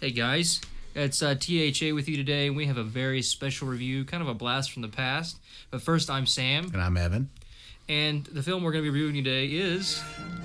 Hey guys, it's THA with you today, and we have a very special review, kind of a blast from the past. But first, I'm Sam. And I'm Evan. And the film we're going to be reviewing today is...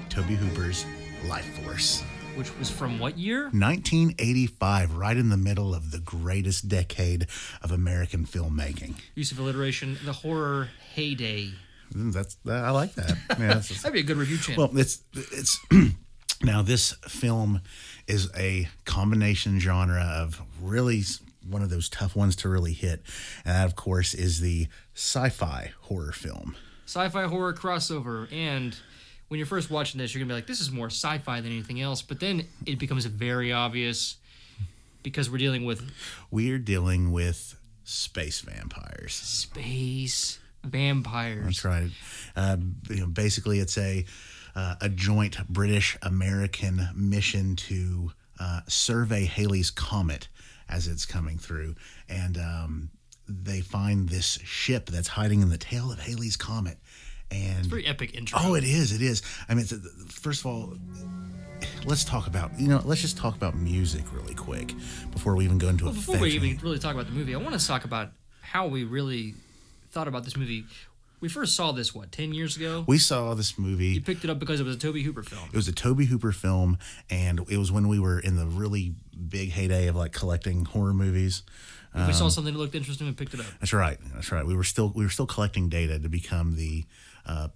Tobe Hooper's Lifeforce. Which was from what year? 1985, right in the middle of the greatest decade of American filmmaking. Use of alliteration, the horror heyday. I like that. Yeah, that'd be a good review channel. Well, it's now this film is a combination genre of really one of those tough ones to really hit, and that, of course, is the sci-fi horror film. Sci-fi horror crossover, and when you're first watching this, you're gonna be like, "This is more sci-fi than anything else." But then it becomes very obvious because we're dealing with space vampires. Space vampires. That's right. Basically, it's a joint British-American mission to survey Halley's Comet as it's coming through. And they find this ship that's hiding in the tail of Halley's Comet. And it's a very epic intro. Oh, it is. It is. I mean, first of all, let's just talk about music really quick before we even go into Before we even really talk about the movie, I want to talk about how we really thought about this movie. We first saw this, 10 years ago? We saw this movie. You picked it up because it was a Tobe Hooper film. It was a Tobe Hooper film, and it was when we were in the really big heyday of collecting horror movies. If we saw something that looked interesting, we picked it up. That's right. We were still collecting data to become the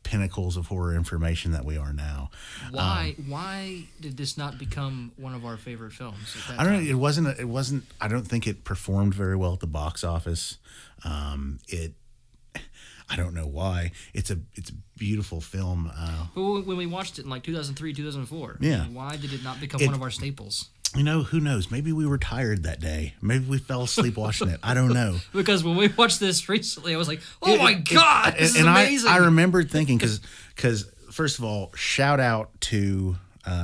pinnacles of horror information that we are now. Why did this not become one of our favorite films? I don't know. It wasn't. I don't think it performed very well at the box office. I don't know why. It's a beautiful film. But when we watched it in 2003, 2004, yeah. Why did it not become one of our staples? Who knows? Maybe we were tired that day. Maybe we fell asleep watching it. I don't know. Because when we watched this recently, I was like, "Oh my God, this is amazing!" I remembered thinking because first of all, shout out to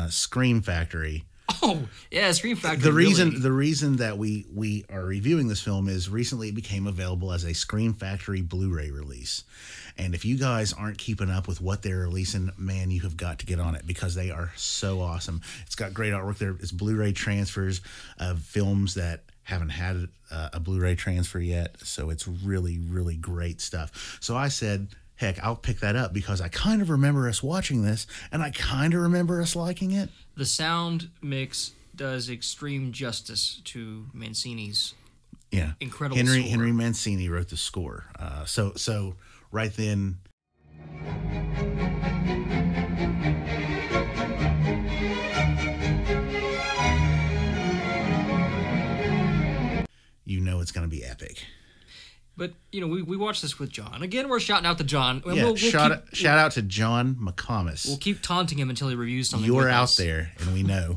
Scream Factory. Oh yeah, Scream Factory. The reason that we are reviewing this film is recently it became available as a Scream Factory Blu-ray release, and if you guys aren't keeping up with what they're releasing, man, you have got to get on it because they are so awesome. It's got great artwork there. It's Blu-ray transfers of films that haven't had a Blu-ray transfer yet, so it's really, really great stuff. So I said, heck, I'll pick that up because I kind of remember us watching this, and I kind of remember us liking it. The sound mix does extreme justice to Mancini's incredible score. Henry Mancini wrote the score. So right then... You know it's going to be epic. But, we watched this with John. Again, we're shouting out to John. Yeah, shout out to John McComas. We'll keep taunting him until he reviews something. You're out there, and we know.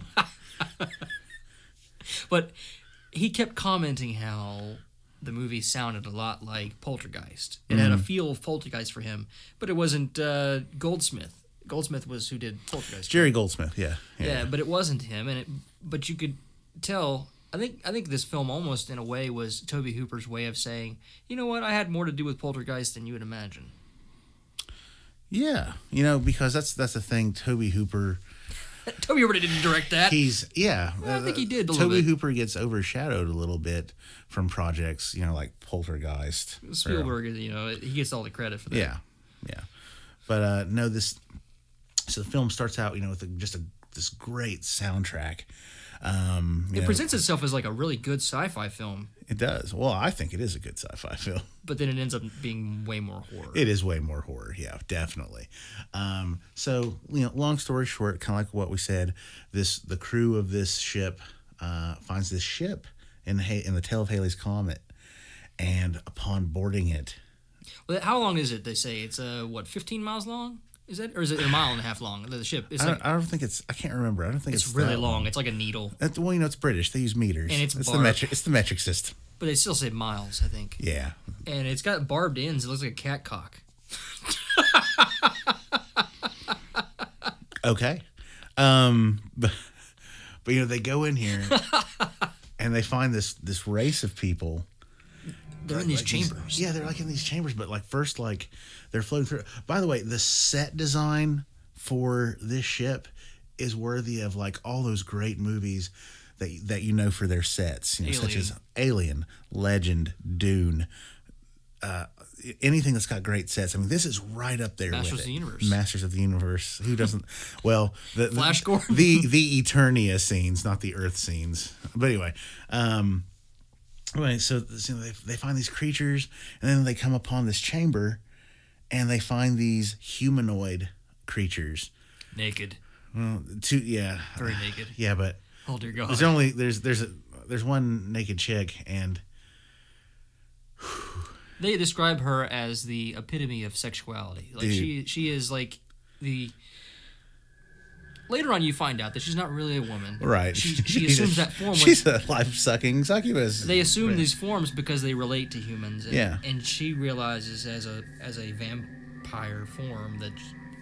But he kept commenting how the movie sounded a lot like Poltergeist. It had a feel of Poltergeist for him, but it wasn't Goldsmith. Goldsmith was who did Poltergeist. Jerry Goldsmith, yeah. Yeah, but it wasn't him, but you could tell... I think this film almost, in a way, was Tobe Hooper's way of saying, you know what, I had more to do with Poltergeist than you would imagine. Yeah, because that's the thing. Tobe Hooper didn't direct that. I think he did. Tobe Hooper gets overshadowed a little bit from projects, like Poltergeist. Spielberg, he gets all the credit for that. Yeah. But no, so the film starts out, with this great soundtrack. It presents itself as a really good sci-fi film. It does. Well, I think it is a good sci-fi film. But then it ends up being way more horror. It is way more horror, yeah, definitely. So, long story short, kind of like what we said, the crew of this ship finds this ship in the tail of Halley's Comet, and upon boarding it... Well, how long is it, they say? It's, 15 miles long? Is it, or is it a mile and a half long? The ship. I don't think it's. I can't remember. I don't think it's really long. It's like a needle. It's British. They use meters. And it's the metric system. But they still say miles, I think. Yeah. And it's got barbed ends. It looks like a cat cock. Okay. But they go in here and they find this race of people. They're in these chambers. They're in these chambers, but first they're floating through. By the way, the set design for this ship is worthy of all those great movies that you know for their sets, such as Alien, Legend, Dune, anything that's got great sets. I mean, this is right up there. Masters with of the Universe. Masters of the Universe. Who doesn't? Well, Flash Gordon. the Eternia scenes, not the Earth scenes. But anyway, so they find these creatures, and then they come upon this chamber, and they find these humanoid creatures, naked. Well, very naked. Yeah, but oh dear God, there's one naked chick, and they describe her as the epitome of sexuality. Like she is like the. Later on, you find out that she's not really a woman. Right. She assumes that form. She's a life-sucking succubus. They assume these forms because they relate to humans. And, yeah. And she realizes as a vampire form that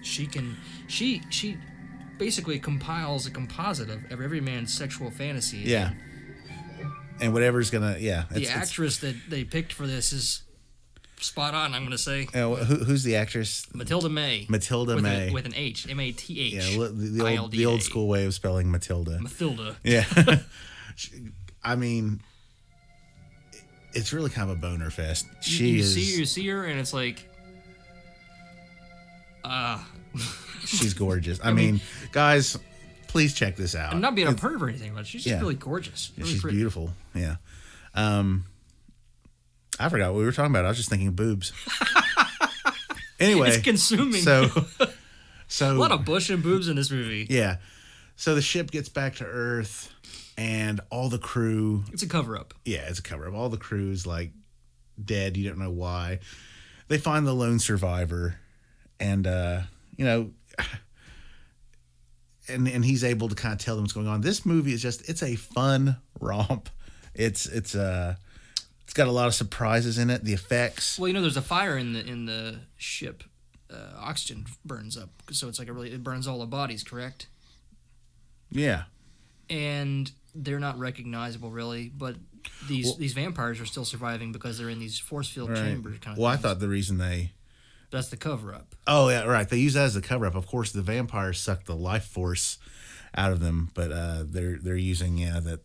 she can. She basically compiles a composite of every man's sexual fantasy. Yeah. And whatever's gonna. Yeah. The actress that they picked for this is spot on, I'm going to say. Who's the actress? Mathilda May. Mathilda May. With an H. Math. Yeah, the old school way of spelling Mathilda. Mathilda. Yeah. I mean, it's really kind of a boner fest. You see her, and it's like... she's gorgeous. I mean, guys, please check this out. I'm not being a perv or anything, but she's just really gorgeous. Yeah, really she's pretty. Beautiful. Yeah. I forgot what we were talking about. I was just thinking boobs. Anyway. It's consuming. So a lot of bush and boobs in this movie. Yeah. So the ship gets back to Earth, and all the crew... It's a cover-up. Yeah, it's a cover-up. All the crew's, like, dead. You don't know why. They find the lone survivor, and, and he's able to kind of tell them what's going on. This movie is it's a fun romp. It's got a lot of surprises in it. The effects. Well, there's a fire in the ship. Oxygen burns up, so it's like it burns all the bodies. Correct? Yeah. And they're not recognizable really, but these vampires are still surviving because they're in these force field chambers. Kind of. Well, things. I thought the reason that's the cover up. Oh yeah, right. They use that as the cover up. Of course, the vampires suck the life force out of them, but they're using that.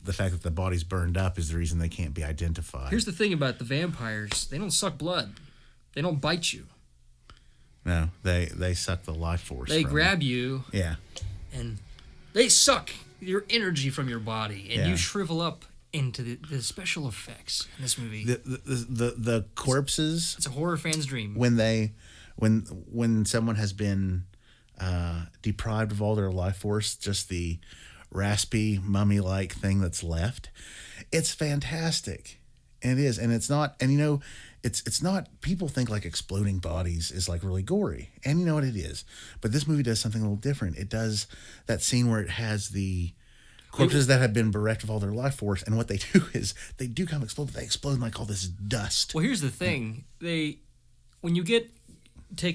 The fact that the body's burned up is the reason they can't be identified. Here's the thing about the vampires. They don't suck blood. They don't bite you. No, they suck the life force. They grab you. Yeah. And they suck your energy from your body. And you shrivel up into the special effects in this movie. The corpses... It's a horror fan's dream. When someone has been deprived of all their life force, just the... raspy mummy-like thing that's left, it's fantastic. And it is, and it's not, and it's not, people think like exploding bodies is like really gory, and you know what, it is, but this movie does something a little different. It does that scene where it has the corpses that have been bereft of all their life force, and what they do is they do kind of explode, but they explode in like all this dust. Well, here's the thing. When you get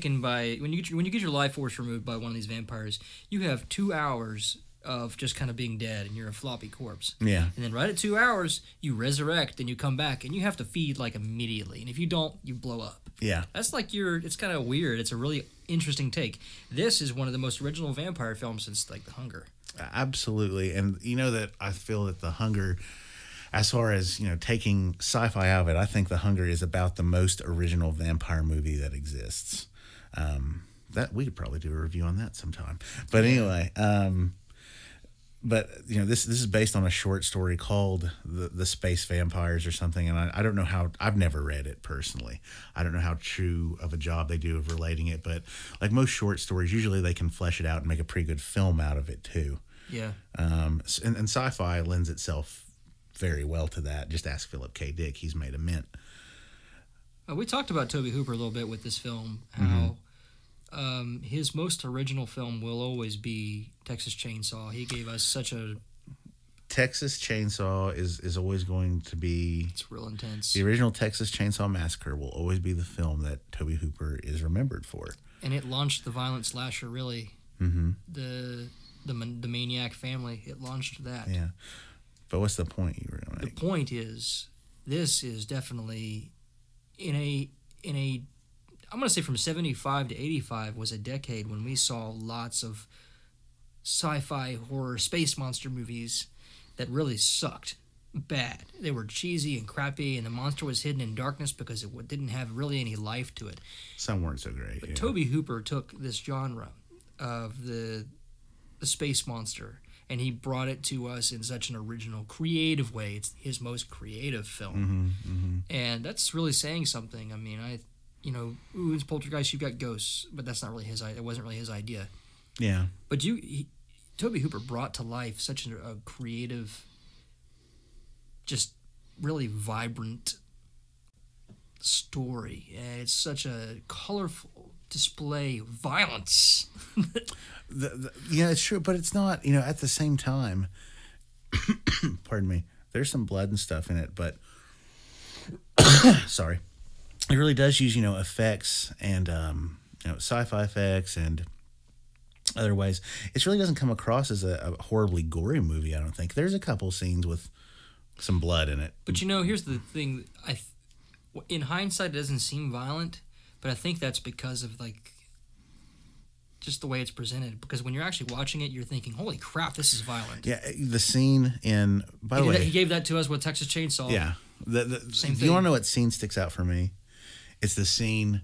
your life force removed by one of these vampires, you have 2 hours of just kind of being dead, and you're a floppy corpse. Yeah. And then right at 2 hours, you resurrect, and you come back, and you have to feed, like, immediately. And if you don't, you blow up. Yeah. That's like it's kind of weird. It's a really interesting take. This is one of the most original vampire films since, like, The Hunger. Absolutely. And that I feel that The Hunger, as far as, taking sci-fi out of it, I think The Hunger is about the most original vampire movie that exists. That we could probably do a review on that sometime. But anyway, But this is based on a short story called the Space Vampires or something, and I don't know how. I've never read it personally. I don't know how true of a job they do of relating it, but like most short stories, usually they can flesh it out and make a pretty good film out of it too. Yeah. And sci-fi lends itself very well to that. Just ask Philip K. Dick; he's made a mint. We talked about Tobe Hooper a little bit with this film. How. His most original film will always be Texas Chainsaw. He gave us such a... Texas Chainsaw is always going to be... It's real intense. The original Texas Chainsaw Massacre will always be the film that Tobe Hooper is remembered for. And it launched the violent slasher, really. Mm-hmm. The Maniac family. It launched that. Yeah. But what's the point you were going to make? The point is, this is definitely in a I'm going to say from 75 to 85 was a decade when we saw lots of sci-fi, horror, space monster movies that really sucked bad. They were cheesy and crappy, and the monster was hidden in darkness because it didn't have really any life to it. Some weren't so great. But Tobe Hooper took this genre of the space monster, and he brought it to us in such an original, creative way. It's his most creative film. And that's really saying something. I mean, it's Poltergeist, you've got ghosts, but that's not really it wasn't really his idea. Yeah. But Tobe Hooper brought to life such a creative, just really vibrant story. And it's such a colorful display of violence. Yeah, it's true, but it's not, at the same time, pardon me, there's some blood and stuff in it, but, sorry, it really does use, effects and, sci-fi effects and other ways. It really doesn't come across as a horribly gory movie, I don't think. There's a couple scenes with some blood in it. But here's the thing. In hindsight, it doesn't seem violent, but I think that's because of, just the way it's presented. Because when you're actually watching it, you're thinking, holy crap, this is violent. Yeah, the scene in... By the way... He gave that to us with Texas Chainsaw. Yeah. Same thing. You want to know what scene sticks out for me? It's the scene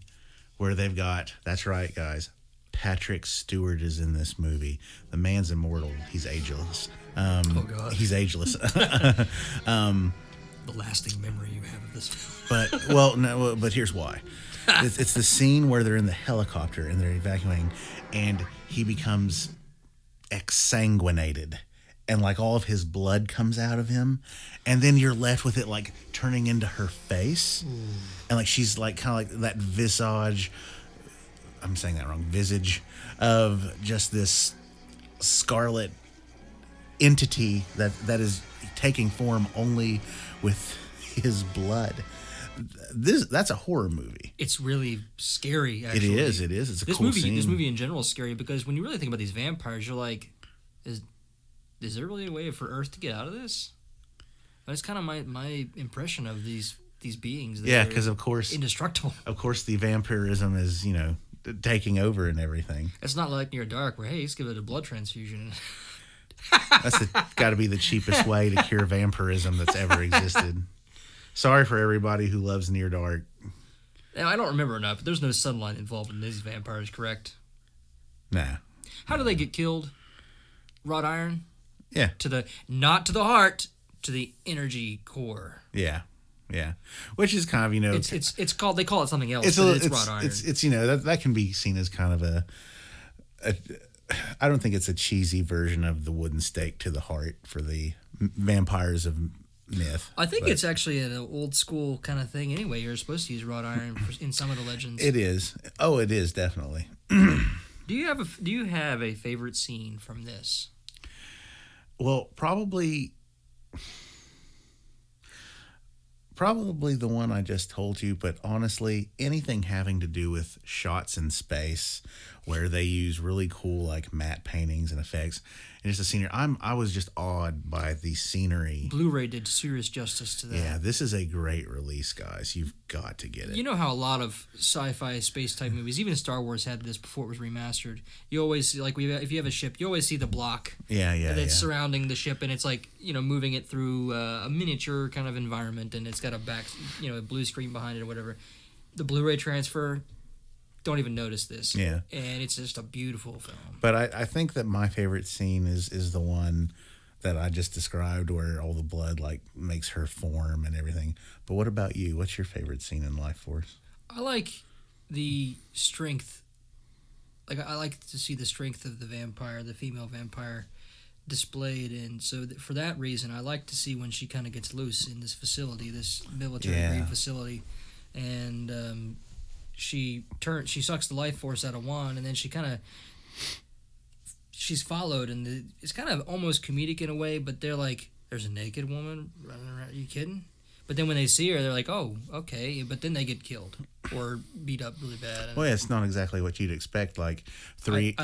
where they've got... That's right, guys. Patrick Stewart is in this movie. The man's immortal. He's ageless. Oh, God. He's ageless. The lasting memory you have of this film. But here's why. It's the scene where they're in the helicopter and they're evacuating, and he becomes exsanguinated, and all of his blood comes out of him, and then you're left with it turning into her face, and she's kind of that visage. I'm saying that wrong. Visage of just this scarlet entity that is taking form only with his blood. That's a horror movie. It's really scary, actually. It is. It's a cool scene. This movie in general is scary because when you really think about these vampires, you're like, is there really a way for Earth to get out of this? That's kind of my impression of these beings. Yeah, because of course... indestructible. Of course, the vampirism is, taking over and everything. It's not like Near Dark where, hey, let's give it a blood transfusion. That's got to be the cheapest way to cure vampirism that's ever existed. Sorry for everybody who loves Near Dark. Now, I don't remember enough, but there's no sunlight involved in these vampires, correct? Nah. How do they get killed? Wrought iron? Yeah. Not to the heart, to the energy core. Yeah. Yeah. Which is kind of, it's called, they call it something else, it's wrought iron. It's that can be seen as kind of a I don't think it's a cheesy version of the wooden stake to the heart for the vampires of myth. I think it's actually an old school kind of thing anyway. You're supposed to use wrought iron in some of the legends. It is. Oh, it is, definitely. Do you have a favorite scene from this? Well, probably the one I just told you, but honestly, anything having to do with shots in space where they use really cool matte paintings and effects and just the scenery. I was just awed by the scenery. Blu-ray did serious justice to that. Yeah, this is a great release, guys. You've got to get it. You know how a lot of sci-fi space type movies, even Star Wars had this before it was remastered. You always see, if you have a ship, you always see the block. That's surrounding the ship, and it's moving it through a miniature kind of environment, and it's got a back, a blue screen behind it or whatever. The Blu-ray transfer, don't even notice this. Yeah. And it's just a beautiful film. But I think that my favorite scene is the one that I just described where all the blood makes her form and everything. But what about you? What's your favorite scene in Lifeforce? I like the strength. I like to see the strength of the vampire, the female vampire, displayed. And so for that reason, I like to see when she kind of gets loose in this facility, this military-grade facility. And she sucks the life force out of one, and then she's followed, and it's kind of almost comedic in a way, but they're like, there's a naked woman running around, are you kidding? But then when they see her, they're like, oh, okay, but then they get killed or beat up really bad. Well, it's not exactly what you'd expect. Three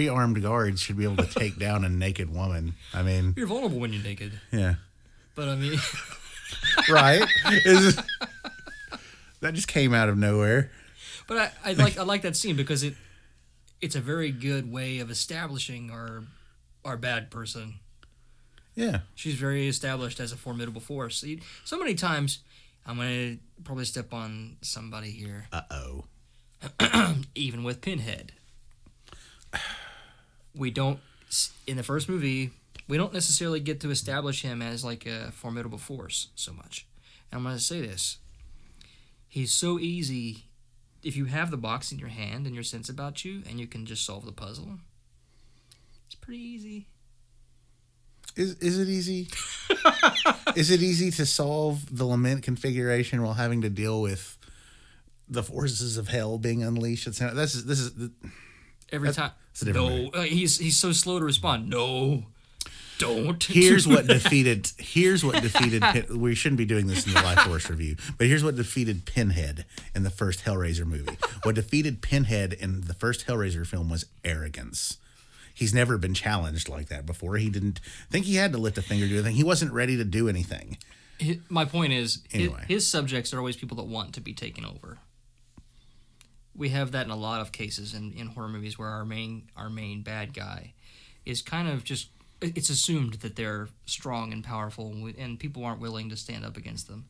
armed guards should be able to take down a naked woman. I mean, you're vulnerable when you're naked. Yeah. But I mean, right? That just came out of nowhere. But I like that scene because it's a very good way of establishing our bad person. Yeah. She's very established as a formidable force. So many times, I'm going to probably step on somebody here. Uh-oh. Even with Pinhead. We don't, in the first movie, we don't necessarily get to establish him as like a formidable force so much. And I'm going to say this. He's so easy. If you have the box in your hand and your sense about you and you can just solve the puzzle, it's pretty easy. Is it easy? Is it easy to solve the lament configuration while having to deal with the forces of hell being unleashed? Every time. No, he's so slow to respond. No, don't. Here's what defeated. We shouldn't be doing this in the Lifeforce review, but here's what defeated Pinhead in the first Hellraiser movie. What defeated Pinhead in the first Hellraiser film was arrogance. He's never been challenged like that before. He didn't think he had to lift a finger to do anything. He wasn't ready to do anything. My point is, anyway. his subjects are always people that want to be taken over. We have that in a lot of cases in horror movies where our main bad guy is kind of just, it's assumed that they're strong and powerful and people aren't willing to stand up against them.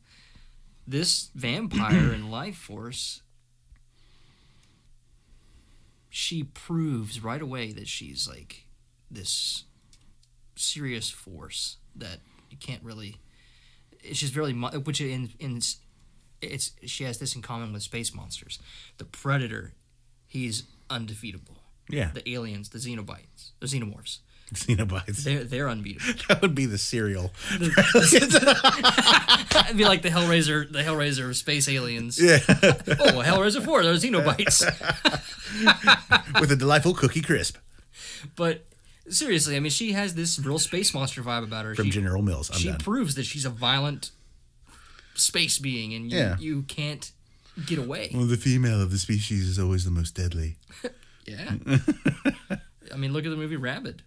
This vampire in Lifeforce, she proves right away that she's like this serious force that you can't really, she's really, which she has this in common with space monsters. The Predator, he's undefeatable. Yeah. The aliens, the xenobite, the xenomorphs. Xenobites. They're unbeatable. That would be the cereal. It'd be like the Hellraiser space aliens. Yeah. Oh, Hellraiser 4, they're xenobites. With a delightful cookie crisp. But seriously, I mean, she has this real space monster vibe about her. From General Mills. She proves that she's a violent space being, and you can't get away. Well, the female of the species is always the most deadly. Yeah. I mean, look at the movie Rabid.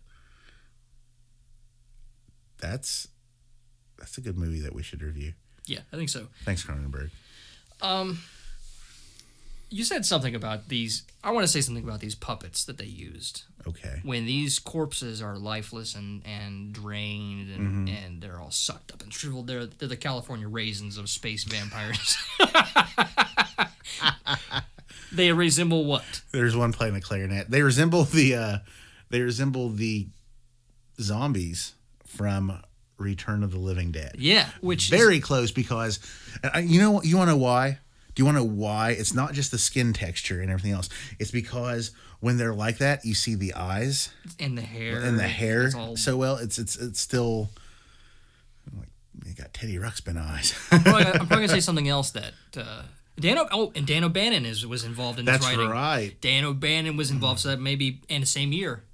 That's a good movie that we should review. Yeah, I think so. Thanks, Cronenberg. You said something about these. I want to say something about these puppets that they used. Okay. When these corpses are lifeless and drained and they're all sucked up and shriveled, they're the California raisins of space vampires. They resemble what? There's one playing a clarinet. They resemble the zombies from Return of the Living Dead. Yeah, which very close because you want to know why? Do you want to know why? It's not just the skin texture and everything else. It's because when they're like that, you see the eyes and the hair so well. It's still like you got Teddy Ruxpin eyes. I'm probably gonna say something else that Dan O'Bannon was involved in this writing. That's right. Dan O'Bannon was involved, so that maybe in the same year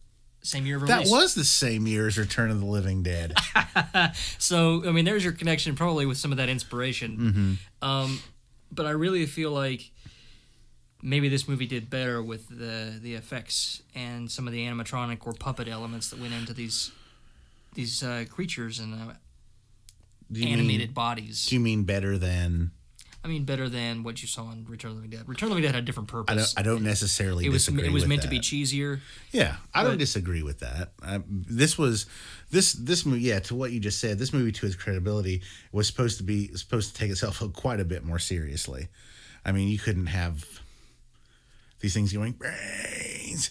of release. That was the same year as Return of the Living Dead. So I mean, there's your connection probably with some of that inspiration. But I really feel like maybe this movie did better with the effects and some of the animatronic or puppet elements that went into these creatures and animated bodies. Do you mean better than? I mean better than what you saw in Return of the Living Dead. Return of the Living Dead had a different purpose. I don't necessarily disagree with that. It was meant to be cheesier. Yeah, I don't disagree with that. This movie, yeah, to what you just said, this movie, to its credibility, was supposed to take itself quite a bit more seriously. I mean, you couldn't have these things going brains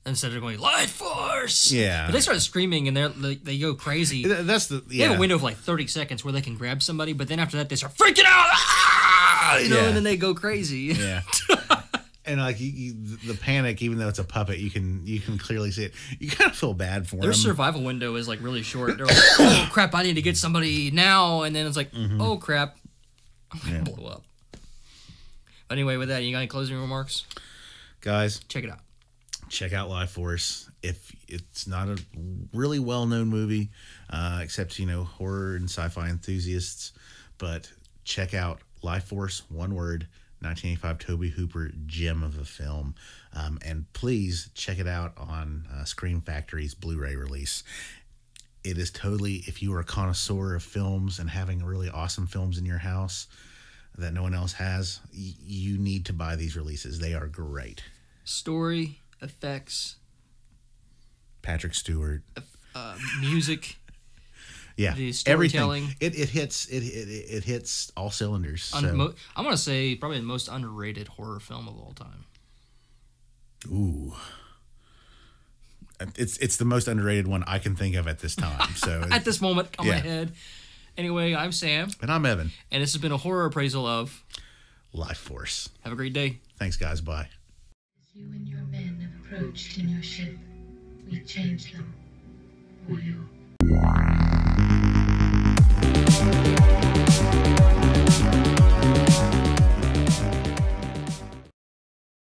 instead of going Lifeforce. Yeah, but they started screaming and they go crazy. They have a window of like 30 seconds where they can grab somebody, but then after that they start freaking out. And then they go crazy. Yeah. And like the panic, even though it's a puppet, you can clearly see it. You kind of feel bad for them. Their survival window is like really short. They're like, oh crap, I need to get somebody now, and then it's like, oh crap, I'm gonna blow up. But anyway, with that, you got any closing remarks? Guys, check it out. Check out Lifeforce. If it's not a really well-known movie, except horror and sci-fi enthusiasts, but check out Lifeforce. One word. 1985 Tobe Hooper gem of a film. And please check it out on Scream Factory's Blu-ray release. It is totally, if you are a connoisseur of films and having really awesome films in your house that no one else has, you need to buy these releases. They are great. Story, effects, Patrick Stewart, music. Yeah, the storytelling. Everything. It hits all cylinders. So. I'm gonna say probably the most underrated horror film of all time. Ooh, it's the most underrated one I can think of at this time. So at this moment, on my head. Anyway, I'm Sam, and I'm Evan, and this has been a horror appraisal of Lifeforce. Have a great day. Thanks, guys. Bye. As you and your men have approached in your ship, we changed them for you.